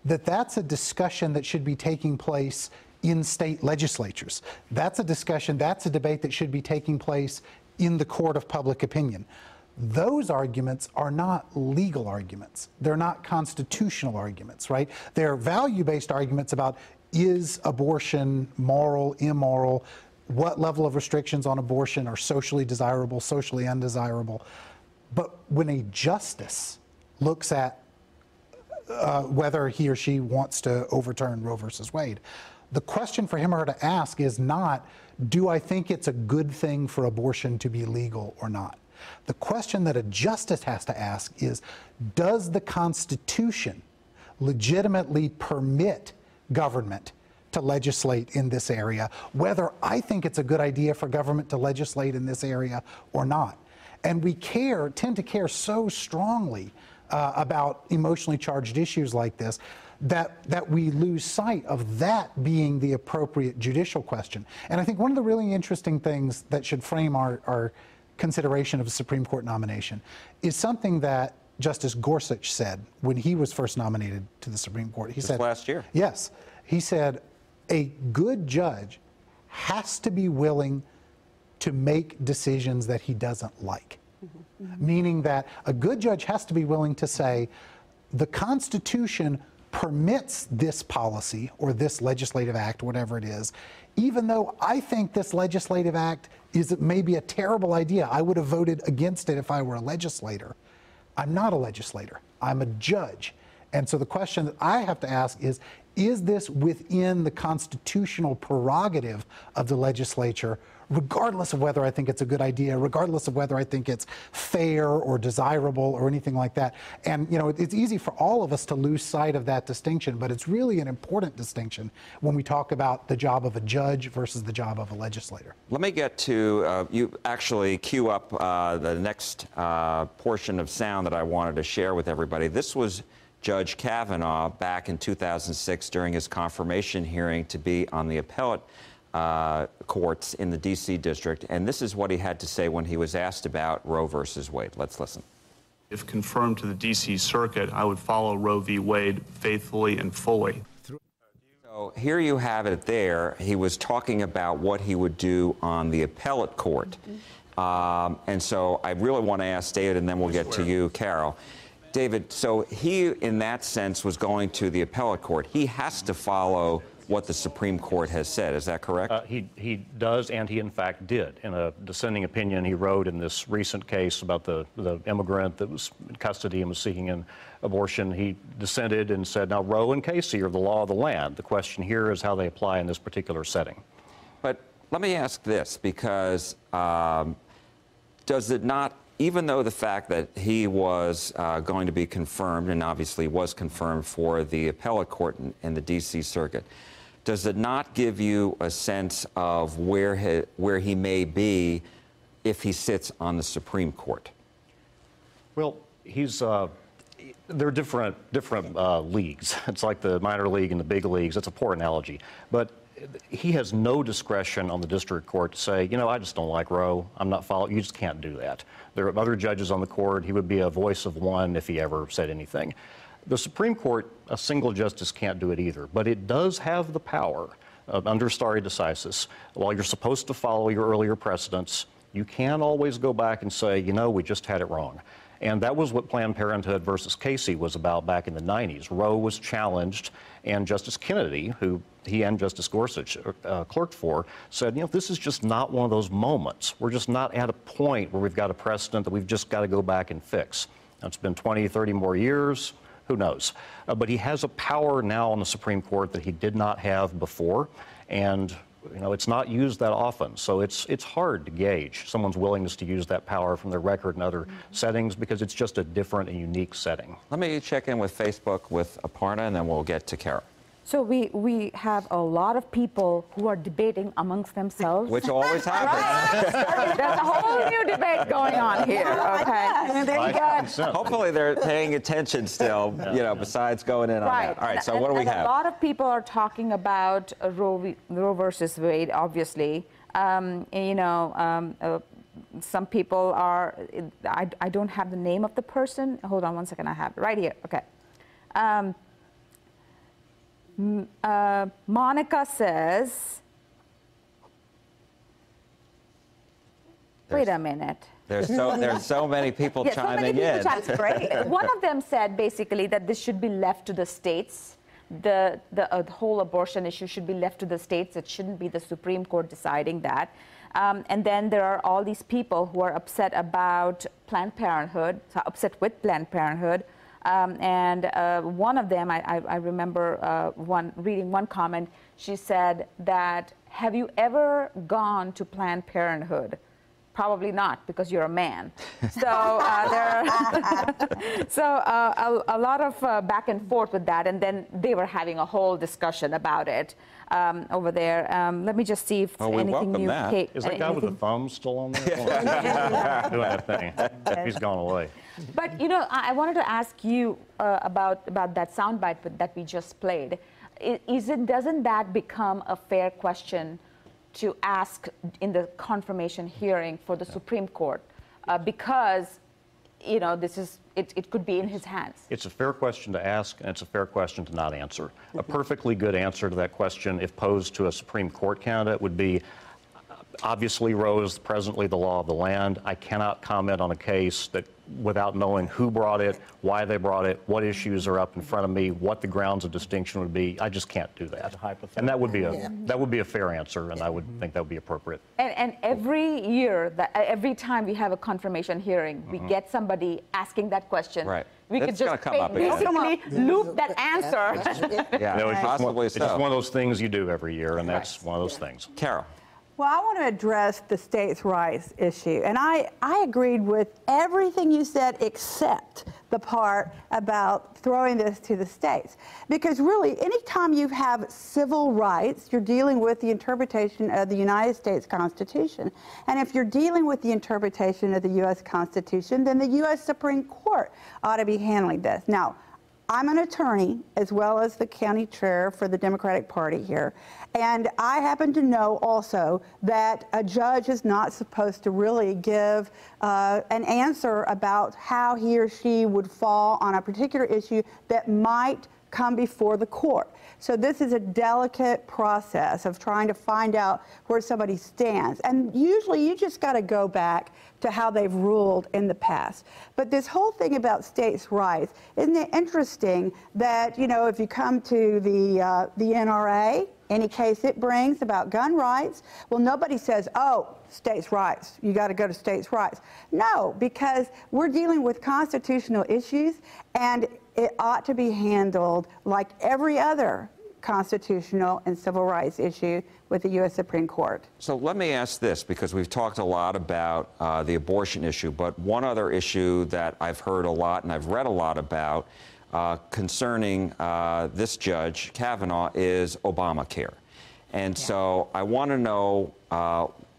that that's a discussion that should be taking place in state legislatures. That's a discussion, that's a debate that should be taking place in the court of public opinion. Those arguments are not legal arguments. They're not constitutional arguments, right? They're value-based arguments about, is abortion moral, immoral? What level of restrictions on abortion are socially desirable, socially undesirable? But when a justice looks at whether he or she wants to overturn Roe versus Wade, the question for him or her to ask is not, do I think it's a good thing for abortion to be legal or not? The question that a justice has to ask is, does the Constitution legitimately permit government to legislate in this area, whether I think it's a good idea for government to legislate in this area or not? And we tend to care so strongly about emotionally charged issues like this that we lose sight of that being the appropriate judicial question. And I think one of the really interesting things that should frame our consideration of a Supreme Court nomination is something that Justice Gorsuch said when he was first nominated to the Supreme Court. He said last year. Yes. He said, a good judge has to be willing to make decisions that he doesn't like. Meaning that a good judge has to be willing to say, the Constitution permits this policy or this legislative act, whatever it is, even though I think this legislative act is maybe a terrible idea. I would have voted against it if I were a legislator. I'm not a legislator. I'm a judge. And so the question that I have to ask is this within the constitutional prerogative of the legislature, regardless of whether I think it's a good idea, regardless of whether I think it's fair or desirable or anything like that? And, you know, it's easy for all of us to lose sight of that distinction, but it's really an important distinction when we talk about the job of a judge versus the job of a legislator. Let me get to, you actually cue up the next portion of sound that I wanted to share with everybody. This was Judge Kavanaugh back in 2006 during his confirmation hearing to be on the appellate courts in the D.C. district, and this is what he had to say when he was asked about Roe versus Wade. Let's listen. If confirmed to the D.C. Circuit, I would follow Roe v. Wade faithfully and fully. So here you have it there. He was talking about what he would do on the appellate court. And so I really want to ask David, and then we'll get to you, Carol. David, so he, in that sense, was going to the appellate court. He has to follow what the Supreme Court has said. Is that correct? He does, and he in fact did. In a dissenting opinion he wrote in this recent case about the immigrant that was in custody and was seeking an abortion, he dissented and said, now Roe and Casey are the law of the land. The question here is how they apply in this particular setting. But let me ask this, because does it not, even though the fact that he was going to be confirmed, and obviously was confirmed for the appellate court in the D.C. Circuit, does it not give you a sense of where he may be if he sits on the Supreme Court? Well, they're different leagues. It's like the minor league and the big leagues. It's a poor analogy. But he has no discretion on the district court to say, you know, I just don't like Roe. I'm not following. You just can't do that. There are other judges on the court. He would be a voice of one if he ever said anything. The Supreme Court, a single justice can't do it either, but it does have the power under stare decisis. While you're supposed to follow your earlier precedents, you can always go back and say, you know, we just had it wrong. And that was what Planned Parenthood versus Casey was about back in the 90s. Roe was challenged, and Justice Kennedy, who he and Justice Gorsuch clerked for, said, you know, this is just not one of those moments. We're just not at a point where we've got a precedent that we've just got to go back and fix. Now, it's been 20, 30 more years. Who knows? But he has a power now on the Supreme Court that he did not have before, and you know, it's not used that often, so it's hard to gauge someone's willingness to use that power from their record in other settings because it's just a different and unique setting. Let me check in with Facebook with Aparna, and then we'll get to Carol. So we have a lot of people who are debating amongst themselves. Which always happens. There's a whole new debate going on here, okay? There you go. Hopefully they're paying attention still, you know, besides going in on that. All right, so what do we have? A lot of people are talking about Roe versus Wade, obviously. You know, some people are, I don't have the name of the person. Hold on one second, I have it right here, okay. Monica says, wait a minute. There's so many people chiming in. Great. One of them said basically that this should be left to the states. The whole abortion issue should be left to the states. It shouldn't be the Supreme Court deciding that. And then there are all these people who are upset about Planned Parenthood, upset with Planned Parenthood. And one of them, I remember reading one comment, she said that, have you ever gone to Planned Parenthood? Probably not, because you're a man. So a lot of back and forth with that, and then they were having a whole discussion about it over there. Let me just see if anything new. Is that guy with the thumb still on there? Doing that thing. He's gone away. But, you know, I wanted to ask you about that soundbite that we just played. Doesn't that become a fair question to ask in the confirmation hearing for the Supreme Court? Because, you know, it could be in his hands. It's a fair question to ask, and it's a fair question to not answer. A perfectly good answer to that question, if posed to a Supreme Court candidate, would be, obviously, Roe is presently the law of the land. I cannot comment on a case that without knowing who brought it, why they brought it, what issues are up in front of me, what the grounds of distinction would be. I just can't do that. And that would be a fair answer, and I would think that would be appropriate. And every year, every time we have a confirmation hearing, we get somebody asking that question. Right. We could just basically loop that answer. Yeah, possibly so. It's just one of those things you do every year, and that's one of those things. Carol. Well, I want to address the states' rights issue. And I agreed with everything you said except the part about throwing this to the states. Because really, anytime you have civil rights, you're dealing with the interpretation of the United States Constitution. And if you're dealing with the interpretation of the U.S. Constitution, then the U.S. Supreme Court ought to be handling this. Now, I'm an attorney as well as the county chair for the Democratic Party here. And I happen to know also that a judge is not supposed to really give an answer about how he or she would fall on a particular issue that might come before the court. So this is a delicate process of trying to find out where somebody stands. And usually you just got to go back to how they've ruled in the past. But this whole thing about states' rights, isn't it interesting that, you know, if you come to the NRA, any case it brings about gun rights, well, nobody says, oh, states' rights, you got to go to states' rights. No, because we're dealing with constitutional issues, and it ought to be handled like every other constitutional and civil rights issue with the U.S. Supreme Court. So let me ask this, because we've talked a lot about the abortion issue, but one other issue that I've heard a lot and I've read a lot about concerning this judge, Kavanaugh, is Obamacare. And so I want to know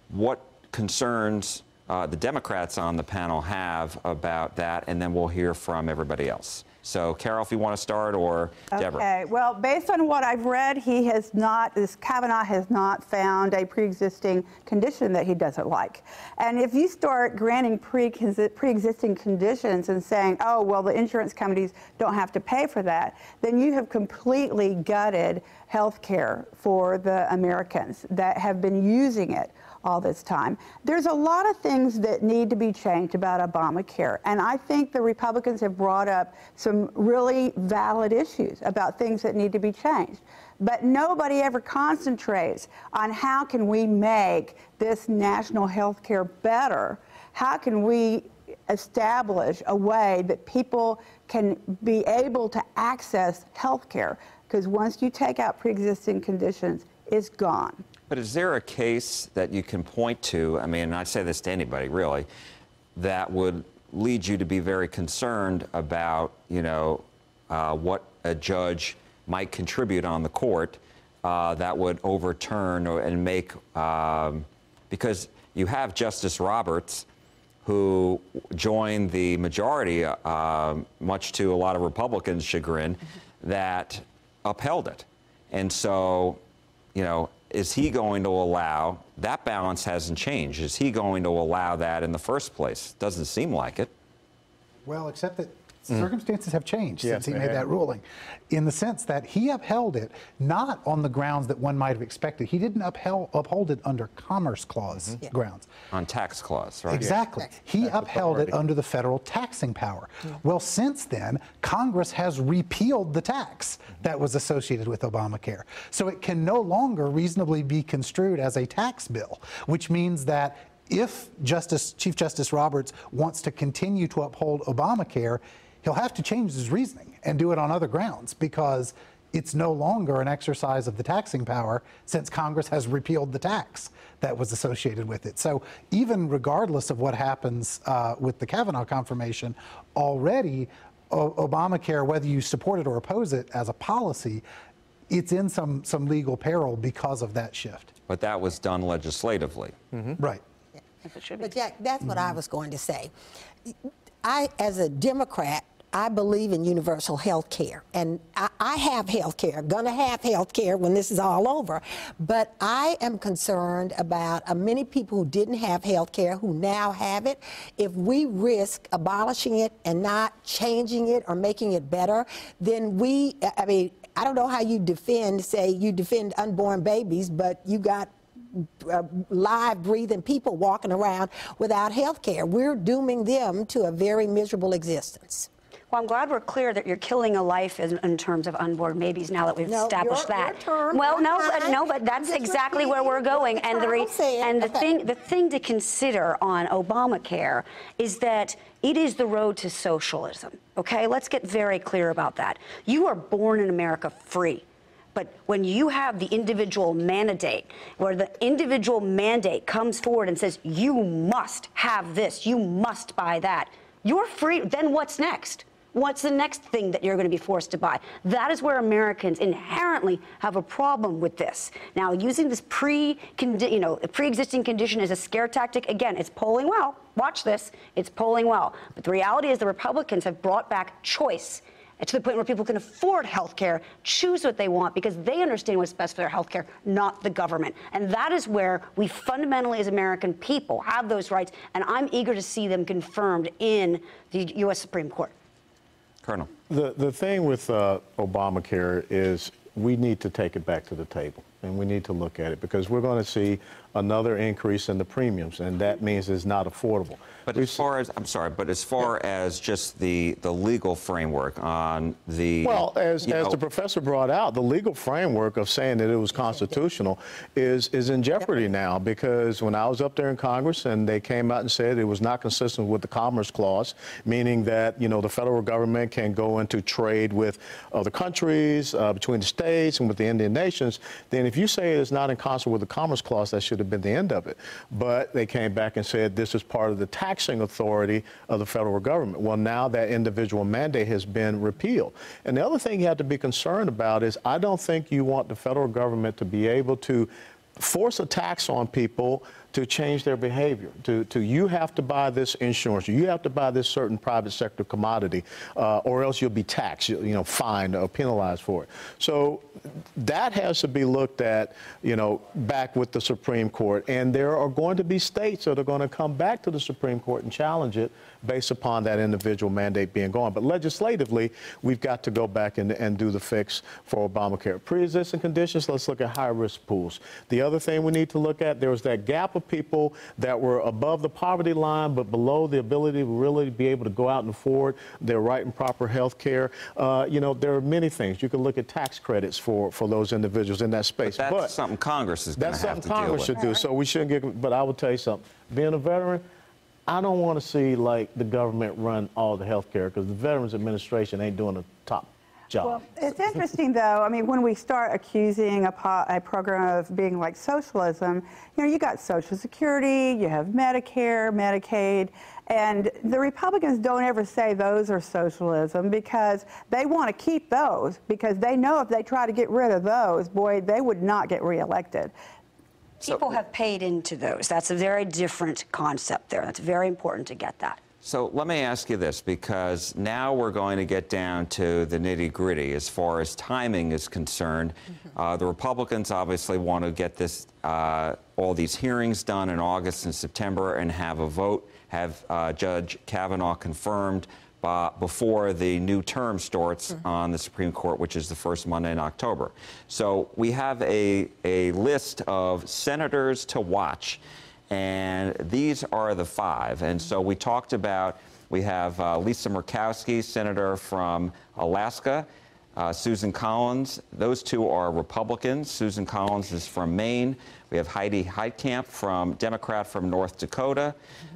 what concerns the Democrats on the panel have about that, and then we'll hear from everybody else. So, Carol, if you want to start, or Deborah. Okay. Well, based on what I've read, Kavanaugh has not found a pre-existing condition that he doesn't like. And if you start granting pre-existing conditions and saying, oh, well, the insurance companies don't have to pay for that, then you have completely gutted health care for the Americans that have been using it all this time. There's a lot of things that need to be changed about Obamacare, and I think the Republicans have brought up some really valid issues about things that need to be changed. But nobody ever concentrates on how can we make this national health care better? How can we establish a way that people can be able to access health care? Because once you take out pre-existing conditions, it's gone. But is there a case that you can point to, I mean, I say this to anybody really, that would lead you to be very concerned about, you know, what a judge might contribute on the court that would overturn and make, because you have Justice Roberts, who joined the majority, much to a lot of Republicans' chagrin, that upheld it. And so, you know, is he going to allow, that balance hasn't changed, is he going to allow that in the first place? Doesn't seem like it. Well, except that circumstances have changed since he made that ruling, in the sense that he upheld it not on the grounds that one might have expected. He didn't uphold it under Commerce Clause grounds. On tax clause, right? Exactly. He upheld it under the federal taxing power. Well, since then, Congress has repealed the tax that was associated with Obamacare. So it can no longer reasonably be construed as a tax bill, which means that if Chief Justice Roberts wants to continue to uphold Obamacare, he'll have to change his reasoning and do it on other grounds, because it's no longer an exercise of the taxing power since Congress has repealed the tax that was associated with it. So even regardless of what happens with the Kavanaugh confirmation, already Obamacare, whether you support it or oppose it as a policy, it's in some legal peril because of that shift. But that was done legislatively. Right. But Jack, that's what I was going to say. I, as a Democrat, I believe in universal health care, and I have health care, gonna have health care when this is all over, but I am concerned about many people who didn't have health care who now have it. If we risk abolishing it and not changing it or making it better, then I mean, I don't know how you defend unborn babies, but you got live, breathing people walking around without health care. We're dooming them to a very miserable existence. Well, I'm glad we're clear that you're killing a life in terms of unborn babies now that we've established that. Well, no, but that's exactly where we're going. And the thing to consider on Obamacare is that it is the road to socialism. Okay, let's get very clear about that. You are born in America free. But when you have the individual mandate, where the individual mandate comes forward and says, you must have this, you must buy that, you're free. Then what's next? What's the next thing that you're going to be forced to buy? That is where Americans inherently have a problem with this. Now, using this pre-existing condition as a scare tactic, again, it's polling well. Watch this. It's polling well. But the reality is the Republicans have brought back choice, to the point where people can afford health care, choose what they want, because they understand what's best for their health care, not the government. And that is where we fundamentally, as American people, have those rights, and I'm eager to see them confirmed in the U.S. Supreme Court. Colonel. The thing with Obamacare is we need to take it back to the table, and we need to look at it, because we're going to see another increase in the premiums, and that means it's not affordable. But as far as, I'm sorry, but as far as just the legal framework on the... Well, as the professor brought out, the legal framework of saying that it was constitutional is in jeopardy now, because when I was up there in Congress and they came out and said it was not consistent with the Commerce Clause, meaning that, you know, the federal government can go into trade with other countries, between the states and with the Indian nations, then if you say it's not in concert with the Commerce Clause, that should have been the end of it. But they came back and said this is part of the taxing authority of the federal government. Well, now that individual mandate has been repealed. And the other thing you have to be concerned about is I don't think you want the federal government to be able to force a tax on people to change their behavior, to you have to buy this insurance, you have to buy this certain private sector commodity, or else you'll be taxed, you know, fined or penalized for it. So that has to be looked at, you know, back with the Supreme Court. And there are going to be states that are going to come back to the Supreme Court and challenge it based upon that individual mandate being gone. But legislatively, we've got to go back and do the fix for Obamacare. Pre-existing conditions, let's look at high-risk pools. The other thing we need to look at, there was that gap of people that were above the poverty line but below the ability to really be able to go out and afford their right and proper health care. You know, there are many things. You can look at tax credits for those individuals in that space. But that's something Congress is going to have to deal with. That's something Congress should do, so we shouldn't get, but I will tell you something. Being a veteran, I don't want to see, like, the government run all the health care, because the Veterans Administration ain't doing a top job. Well, it's interesting, though. I mean, when we start accusing a program of being like socialism, you know, you got Social Security, you have Medicare, Medicaid, and the Republicans don't ever say those are socialism because they want to keep those, because they know if they try to get rid of those, boy, they would not get reelected. People have paid into those. That's a very different concept there. That's very important to get that. So let me ask you this, because now we're going to get down to the nitty-gritty as far as timing is concerned. The Republicans obviously want to get this, all these hearings done in August and September and have a vote, have Judge Kavanaugh confirmed before the new term starts on the Supreme Court, which is the first Monday in October. So we have a list of senators to watch. And these are the 5. And so we talked about, we have Lisa Murkowski, senator from Alaska, Susan Collins. Those 2 are Republicans. Susan Collins is from Maine. We have Heidi Heitkamp, Democrat from North Dakota.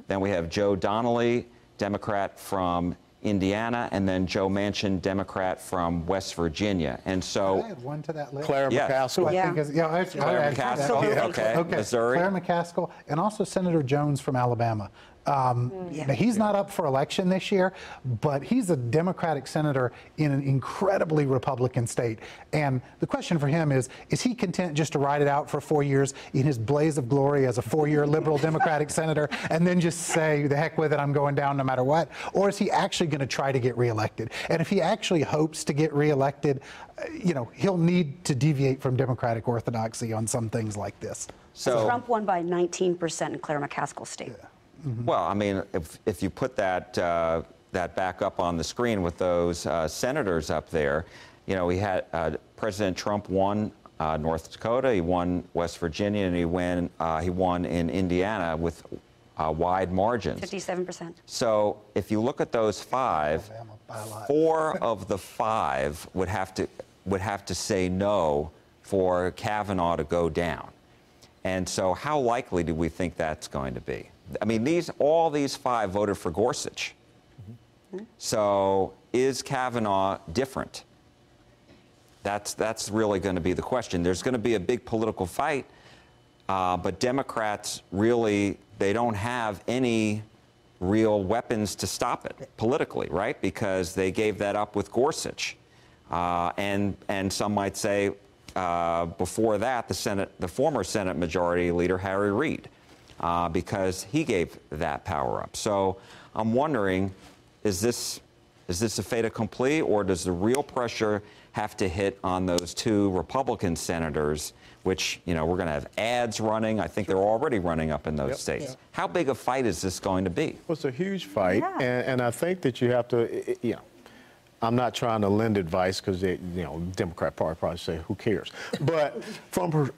Then we have Joe Donnelly, Democrat from Indiana, and then Joe Manchin, Democrat from West Virginia. And so, I add one to that list. Claire McCaskill. I think Claire McCaskill, okay. Missouri. Claire McCaskill, and also Senator Jones from Alabama. Now, he's not up for election this year, but he's a Democratic senator in an incredibly Republican state. And the question for him is he content just to ride it out for 4 years in his blaze of glory as a 4-year liberal Democratic senator and then just say, the heck with it, I'm going down no matter what? Or is he actually going to try to get reelected? And if he actually hopes to get reelected, you know, he'll need to deviate from Democratic orthodoxy on some things like this. So Trump won by 19% in Claire McCaskill's state. Well, I mean, if you put that back up on the screen with those senators up there, you know, we had President Trump won North Dakota, he won West Virginia, and he won in Indiana with wide margins. 57%. So if you look at those 5, 4 of the 5 would have to say no for Kavanaugh to go down. And so how likely do we think that's going to be? I mean, all these 5 voted for Gorsuch. So is Kavanaugh different? That's really going to be the question. There's going to be a big political fight, but Democrats really, they don't have any real weapons to stop it politically, right? Because they gave that up with Gorsuch. And some might say before that, the former Senate Majority Leader Harry Reid. Because he gave that power up. So I'm wondering, is this a fait accompli, or does the real pressure have to hit on those 2 Republican senators, which, you know, we're going to have ads running. I think they're already running up in those states. Yeah. How big a fight is this going to be? Well, it's a huge fight, and I think that you have to, you know, I'm not trying to lend advice because, you know, the Democrat Party probably say, who cares? But from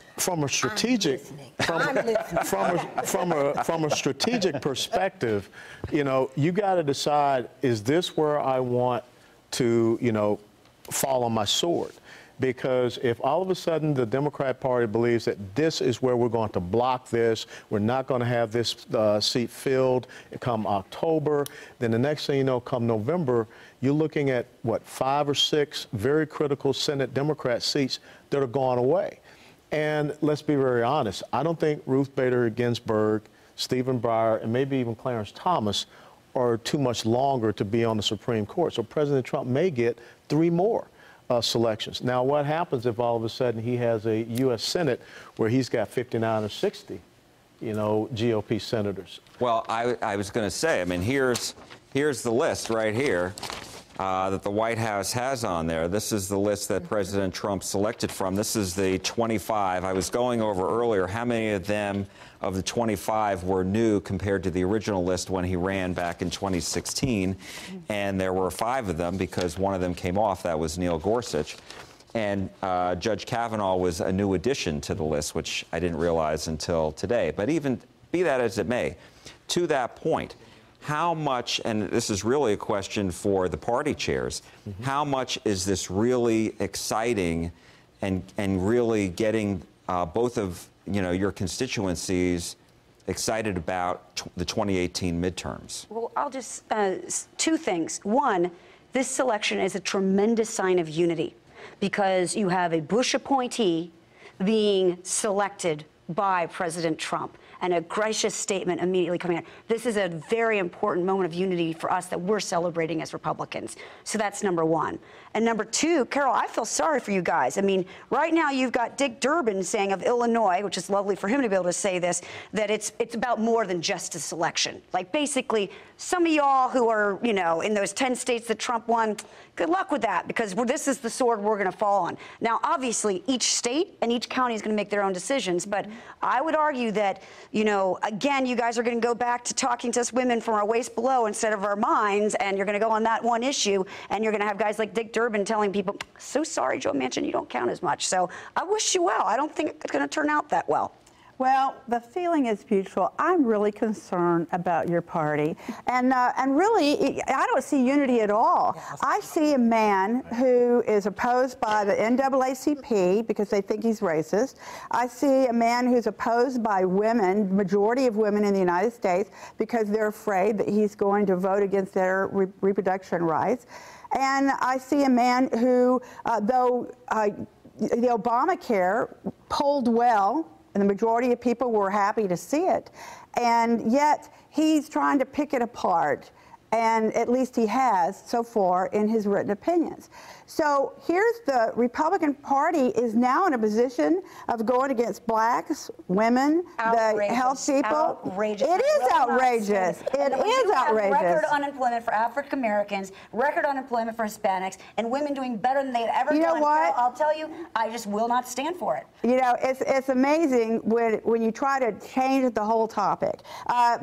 a strategic from a strategic perspective, you know, you got to decide, is this where I want to, you know, fall on my sword? Because if all of a sudden the Democrat Party believes that this is where we're going to block this, we're not going to have this seat filled come October, then the next thing you know, come November, you're looking at, what, 5 or 6 very critical Senate Democrat seats that are gone away. And let's be very honest, I don't think Ruth Bader Ginsburg, Stephen Breyer, and maybe even Clarence Thomas are too much longer to be on the Supreme Court. So President Trump may get 3 more selections. Now, what happens if all of a sudden he has a U.S. Senate where he's got 59 or 60, you know, GOP senators? Well, I was going to say, I mean, here's the list right here that the White House has on there. This is the list that President Trump selected from. This is the 25. I was going over earlier how many of them, of the 25, were new compared to the original list when he ran back in 2016. And there were 5 of them because one of them came off. That was Neil Gorsuch. And Judge Kavanaugh was a new addition to the list, which I didn't realize until today. But even be that as it may, to that point, how much, and this is really a question for the party chairs, how much is this really exciting and really getting both of your constituencies excited about the 2018 midterms? Well, I'll just, two things. One, this selection is a tremendous sign of unity because you have a Bush appointee being selected by President Trump and a gracious statement immediately coming out. This is a very important moment of unity for us that we're celebrating as Republicans. So that's number one. And number two, Carol, I feel sorry for you guys. I mean, right now you've got Dick Durbin saying of Illinois, which is lovely for him to be able to say this, that it's about more than just a selection. Like basically, some of y'all who are, in those 10 states that Trump won, good luck with that because this is the sword we're going to fall on. Now, obviously, each state and each county is going to make their own decisions, but I would argue that, again, you guys are going to go back to talking to us women from our waist below instead of our minds, and you're going to go on that one issue, and you're going to have guys like Dick Durbin telling people, so sorry, Joe Manchin, you don't count as much. So I wish you well. I don't think it's going to turn out that well. Well, the feeling is mutual. I'm really concerned about your party. And really, I don't see unity at all. Yes. I see a man who is opposed by the NAACP because they think he's racist. I see a man who's opposed by women, majority of women in the United States, because they're afraid that he's going to vote against their reproduction rights. And I see a man who, though the Obamacare polled well, and the majority of people were happy to see it, and yet he's trying to pick it apart, and at least he has so far in his written opinions. So here's the Republican Party is now in a position of going against blacks, women, the health people. Outrageous. It is outrageous. It is outrageous. Record unemployment for African Americans, record unemployment for Hispanics, and women doing better than they've ever done. You know what? I'll tell you, I just will not stand for it. It's amazing when you try to change the whole topic,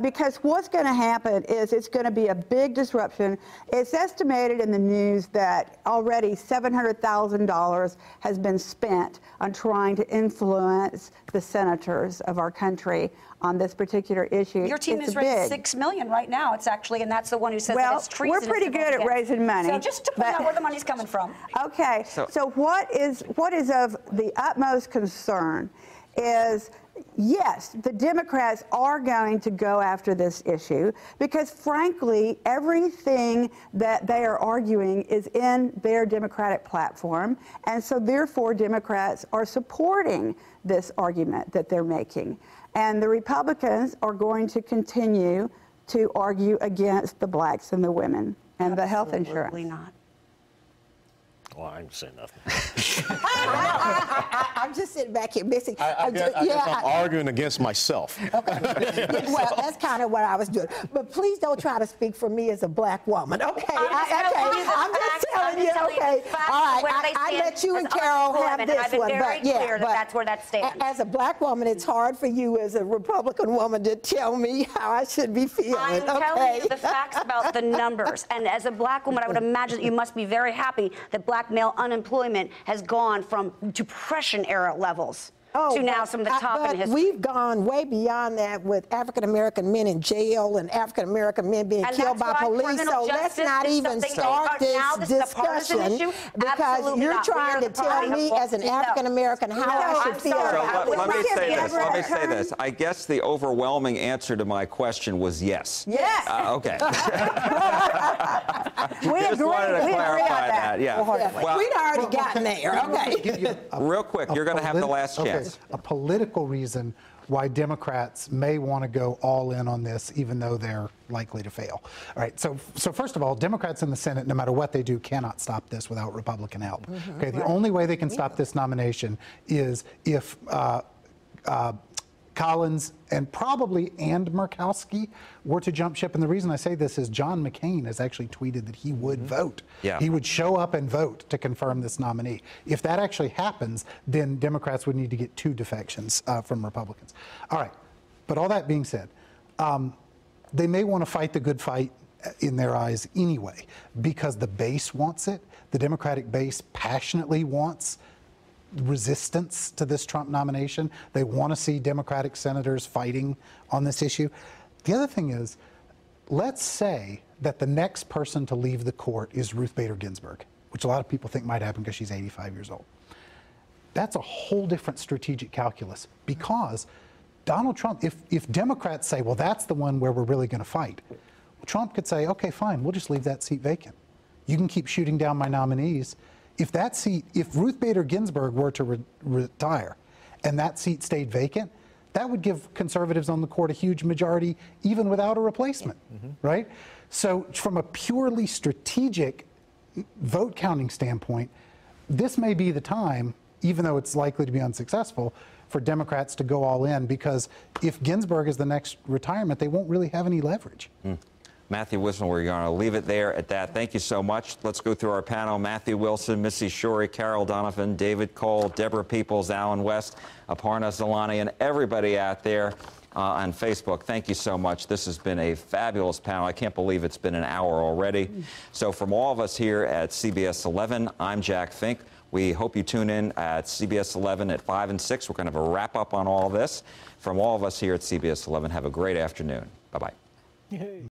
because what's going to happen is it's going to be a big disruption. It's estimated in the news that already $700,000 has been spent on trying to influence the senators of our country on this particular issue. Your team has raised $6 million right now. It's actually, and that's the one who says that it's treasonous. We're pretty good at raising money. So just to point out where the money's coming from. Okay. So what is of the utmost concern is, yes, the Democrats are going to go after this issue because, frankly, everything that they are arguing is in their Democratic platform, and so therefore Democrats are supporting this argument that they're making. And the Republicans are going to continue to argue against the blacks and the women and the health insurance. Absolutely not. Well, I ain't saying nothing. I'm just sitting back here, Missy. I guess I'm arguing against myself. Okay. Well, that's kind of what I was doing. But please don't try to speak for me as a black woman. Okay. I'm just telling you. Okay. All right. I let you and Carol have this one. But yeah, that's where that stands. As a black woman, it's hard for you as a Republican woman to tell me how I should be feeling. I'm telling you the facts about the numbers. And as a black woman, I would imagine that you must be very happy that black male unemployment has gone from Depression-era levels to now some of the top in history. We've gone way beyond that with African-American men in jail and African-American men being killed by police. So let's not even start this discussion because you're trying to tell me as an African-American how I should feel. So let me say this. I guess the overwhelming answer to my question was yes. Yes. Okay. We agree. We agree on that. Yeah. Well, we'd already gotten there. Okay. Real quick, you're going to have the last chance. A political reason why Democrats may want to go all in on this, even though they're likely to fail. All right, so first of all, Democrats in the Senate, no matter what they do, cannot stop this without Republican help. Okay, the only way they can stop this nomination is if Collins and Murkowski were to jump ship. And the reason I say this is John McCain has actually tweeted that he would vote. Yeah. He would show up and vote to confirm this nominee. If that actually happens, then Democrats would need to get 2 defections from Republicans. All right. But all that being said, they may want to fight the good fight in their eyes anyway, because the base wants it. The Democratic base passionately wants resistance to this Trump nomination. They want to see Democratic senators fighting on this issue. The other thing is, let's say that the next person to leave the court is Ruth Bader Ginsburg, which a lot of people think might happen because she's 85 years old. That's a whole different strategic calculus, because Donald Trump, if Democrats say, well, that's the one where we're really going to fight, well, Trump could say, okay, fine, we'll just leave that seat vacant. You can keep shooting down my nominees. If Ruth Bader Ginsburg were to retire and that seat stayed vacant, that would give conservatives on the court a huge majority even without a replacement, right? So from a purely strategic vote counting standpoint, this may be the time, even though it's likely to be unsuccessful, for Democrats to go all in, because if Ginsburg is the next retirement, they won't really have any leverage. Matthew Wilson, we're going to leave it there at that. Thank you so much. Let's go through our panel. Matthew Wilson, Missy Shorey, Carol Donovan, David Cole, Deborah Peoples, Alan West, Aparna Zalani, and everybody out there on Facebook. Thank you so much. This has been a fabulous panel. I can't believe it's been an hour already. So from all of us here at CBS 11, I'm Jack Fink. We hope you tune in at CBS 11 at 5 and 6. We're going to have a wrap-up on all this. From all of us here at CBS 11, have a great afternoon. Bye-bye.